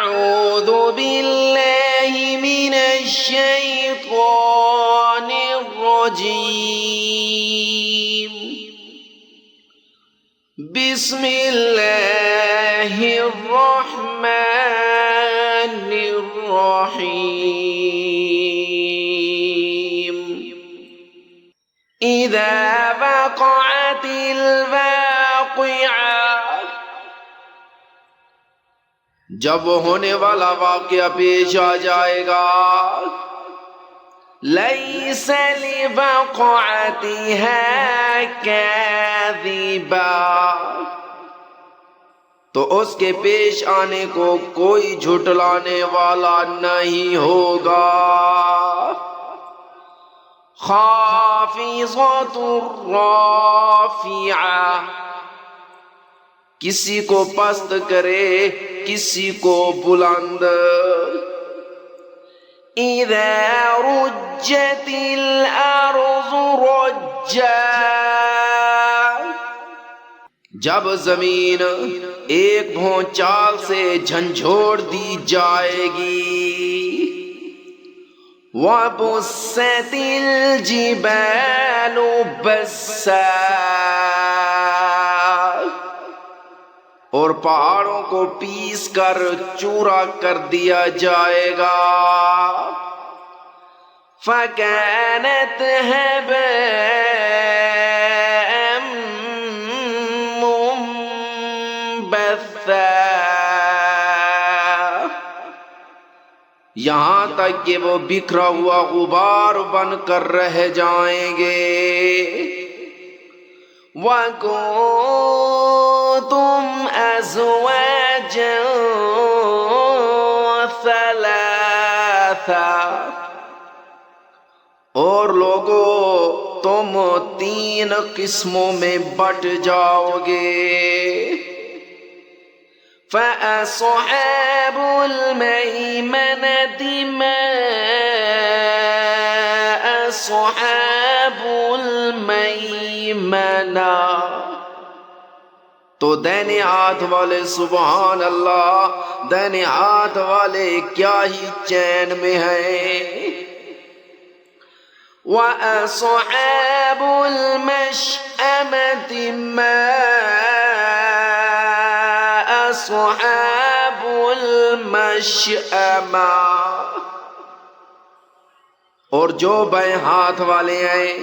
أعوذ بالله من الشيطان الرجيم بسم الله الرحمن الرحيم إذا وقعت الواقعة جب ہونے والا واقعہ پیش آ جائے گا لَيْسَ لِوَقْعَتِهَا كَاذِبَةٌ تو اس کے پیش آنے کو کوئی جھٹلانے والا نہیں ہوگا خَافِضَةٌ رَافِعَةٌ کسی کو پست کرے کسی کو بلند اذا رجت الارض رجا جب زمین ایک بھونچال سے جھنجھوڑ دی جائے گی وَبُسَّتِ الْجِبَالُ بَسًّا اور پہاڑوں کو پیس کر چورا کر دیا جائے گا فَكَانَتْ هَبَاءً مُنبَثًّا یہاں تک کہ وہ بکھرا ہوا غبار بن کر رہ جائیں گے وَكُنْتُمْ أَزْوَاجًا ثَلَاثًا اور لوگوں تم 3 قسموں میں بٹ جاؤ گے فَأَصْحَابُ الْمَيْمَنَةِ مَا أَصْحَابُ الْمَيْمَنَةِ تو دائنے ہاتھ والے سبحان اللہ دائنے ہاتھ والے کیا ہی چین میں ہیں وَأَصْحَابُ الْمَشْأَمَةِ مَا أَصْحَابُ الْمَشْأَمَةِ اور جو بائیں ہاتھ والے ہیں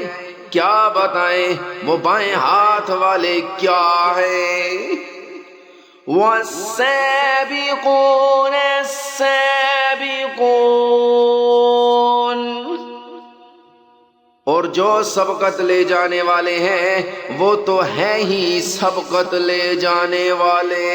کیا بتائیں وہ بائیں ہاتھ والے کیا ہیں وَالسَّابِقُونَ السَّابِقُونَ اور جو سبقت لے جانے والے ہیں وہ تو ہیں ہی سبقت لے جانے والے